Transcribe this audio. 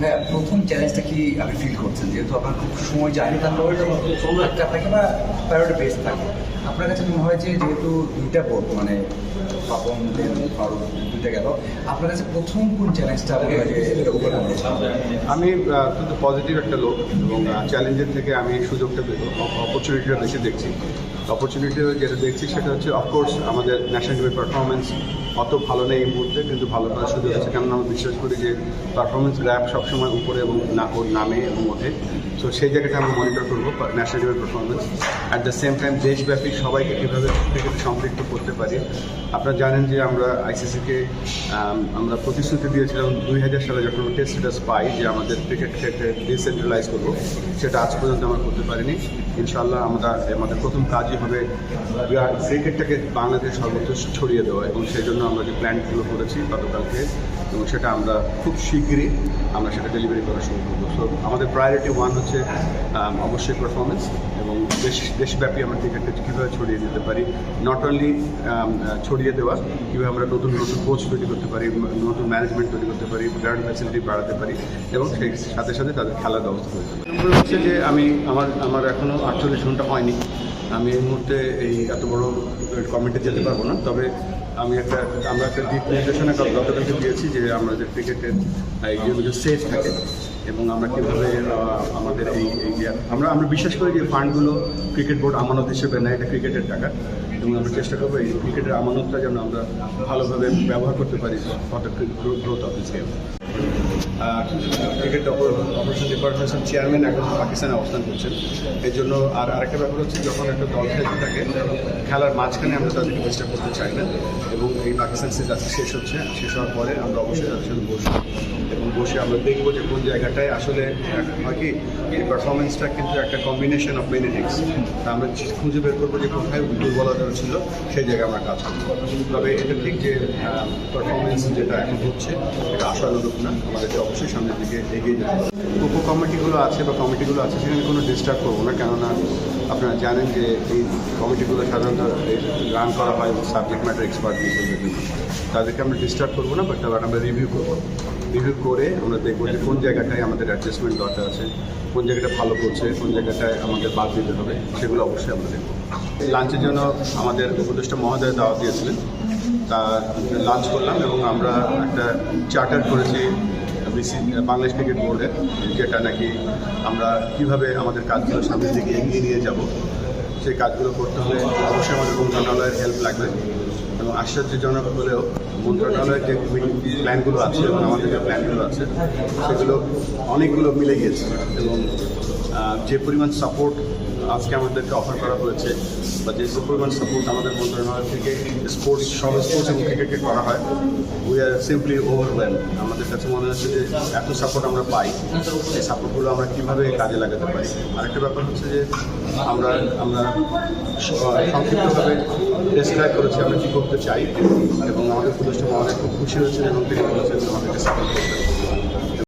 হ্যাঁ, প্রথম চ্যালেঞ্জটা কি আপনি ফিল করছেন? যেহেতু আপনার খুব সময় যায়, তারপরে যখন আপনাকে বা প্রায়োরিটি বেস থাকে, আপনার কাছে মনে হয় যে যেহেতু দুইটা বোর্ড মানে পাপন দেন ফারুক দুইটা গেল, আপনার কাছে প্রথম কোন চ্যালেঞ্জটা মনে হয় যে এটা ওভারকাম করতে হবে? আমি কিন্তু পজিটিভ একটা লোক এবং চ্যালেঞ্জের থেকে আমি সুযোগটা অপরচুনিটিটা বেশি দেখছি। অপরচুনিটি যেটা দেখছি সেটা হচ্ছে অফকোর্স আমাদের ন্যাশনাল টিমের পারফরমেন্স অত ভালো নেই এই মুহূর্তে, কিন্তু ভালো করার সুযোগ আছে, কেননা আমি বিশ্বাস করি যে পারফরমেন্স গ্র্যাপ সবসময় উপরে এবং ওর নামে এবং ওঠে। সো সেই জায়গাটা আমরা মনিটর করবো ন্যাশনাল টিমের performance. At the same time দেশব্যাপী সবাইকে কীভাবে ক্রিকেটে সম্পৃক্ত করতে পারি। আপনারা জানেন যে আমরা আইসিসিকে আমরা প্রতিশ্রুতি দিয়েছিলাম 2000 সালে যখন টেস্ট স্ট্যাটাস পাই যে আমাদের ক্রিকেটকে ডিসেন্ট্রালাইজ করবো, সেটা আজ পর্যন্ত আমরা করতে পারিনি। ইনশাআল্লাহ আমাদের প্রথম কাজই হবে ক্রিকেটটাকে বাংলাদেশ সর্বত্র ছড়িয়ে দেওয়া, এবং সেই জন্য আমরা যে প্ল্যানগুলো করেছি গতকালকে, এবং সেটা আমরা খুব শীঘ্রই আমরা সেটা ডেলিভারি করা শুরু করবো। সো আমাদের প্রায়োরিটি ওয়ান হচ্ছে অবশ্যই পারফরমেন্স, এবং দেশব্যাপী আমরা ক্রিকেটকে কীভাবে ছড়িয়ে দিতে পারি, নট অনলি ছড়িয়ে দেওয়া, কীভাবে আমরা নতুন নতুন কোচ তৈরি করতে পারি, নতুন ম্যানেজমেন্ট তৈরি করতে পারি, গ্রাউন্ড ফ্যাসিলিটি বাড়াতে পারি, এবং সেই সাথে সাথে তাদের খেলার ব্যবস্থা করতে পারি। নম্বর হচ্ছে যে আমার এখনও 48 ঘন্টা হয়নি। আমি এই মুহূর্তে এই এত বড় কমিটি যেতে পারবো না, তবে আমরা একটা দিক নির্দেশনা গতকালকে দিয়েছি যে আমাদের ক্রিকেটের এইগুলো সেফ থাকে, এবং আমরা কীভাবে আমাদের এই যে আমরা বিশ্বাস করি যে ফান্ডগুলো ক্রিকেট বোর্ড আমানত হিসেবে নেয়, এটা ক্রিকেটের টাকা, এবং আমরা চেষ্টা করবো এই ক্রিকেটের আমানতটা যেন আমরা ভালোভাবে ব্যবহার করতে পারি for the growth of this game. Cricket operation ডিপার্টমেন্টের চেয়ারম্যান এখন পাকিস্তানে অবস্থান করছেন। এই জন্য আরেকটা ব্যাপার হচ্ছে, যখন একটা দল খেলতে থাকে খেলার মাঝখানে আমরা তাদেরকে ডিস্টার্ব করতে চাই না, এবং এই পাকিস্তান সিরিজ আজকে শেষ হওয়ার পরে আমরা অবশ্যই তাদের সাথে বসবো, এবং বসে আমরা দেখবো যে কোন জায়গাটায় আসলে হয় কি এই পারফরমেন্সটা কিন্তু একটা কম্বিনেশন অফ মেনি থিংস। আমরা খুঁজে বের করবো যে কোথায় দুর্বলতা ছিল, সেই জায়গায় আমরা কাজ করবো। তবে এটা ঠিক যে পারফরমেন্স যেটা এখন হচ্ছে এটা আশানুরূপ না, আমাদেরকে অবশ্যই সামনের দিকে এগিয়ে যেতে হবে। কমিটিগুলো আছে সেখানে কোনো ডিস্টার্ব করবো না, কেননা আপনারা জানেন যে এই কমিটিগুলো সাধারণত রান করা হয় সাবজেক্ট ম্যাটার এক্সপার্ট হিসেবে, তাদেরকে আমরা ডিস্টার্ব করবো না, বাট আমরা রিভিউ করে আমরা দেখবো যে কোন জায়গাটায় আমাদের অ্যাডজাস্টমেন্ট দরকার আছে, কোন জায়গাটা ভালো করছে, কোন জায়গাটায় আমাদের বাদ দিতে হবে, সেগুলো অবশ্যই আমরা দেখবো। লাঞ্চের জন্য আমাদের উপদেষ্টা মহোদয় দাওয়াত দিয়েছিলেন, তা লাঞ্চ করলাম, এবং আমরা একটা চার্টার করেছি বাংলাদেশ ক্রিকেট বোর্ডে, যেটা নাকি আমরা কীভাবে আমাদের কাজগুলো সামনের দিকে এগিয়ে নিয়ে যাব, সেই কাজগুলো করতে হলে অবশ্যই আমাদের মন্ত্রণালয়ের হেল্প লাগবে। এবং আশ্চর্যজনক হলেও মন্ত্রণালয়ের যে প্ল্যানগুলো আছে এবং আমাদের যে প্ল্যানগুলো আছে সেগুলো অনেকগুলো মিলে গিয়েছে, এবং যে পরিমাণ সাপোর্ট আজকে আমাদেরকে অফার করা হয়েছে, বা যে পরিমাণ সাপোর্ট আমাদের মন্ত্রণালয় থেকে সব স্পোর্টস এবং ক্রিকেটকে করা হয়, উই আর সিম্পলি ওভারওয়েলড। আমাদের কাছে মনে হচ্ছে যে এত সাপোর্ট আমরা পাই, এই সাপোর্টগুলো আমরা কীভাবে কাজে লাগাতে পারি। আরেকটা ব্যাপার হচ্ছে যে আমরা সংক্ষিপ্তভাবে ডেসক্রাইব করেছি আমরা কী করতে চাই, এবং আমাদের উপদেষ্টা মহোদয় খুব খুশি হয়েছেন, এবং তিনি বলেছেন আমাদেরকে সাপোর্ট করতে।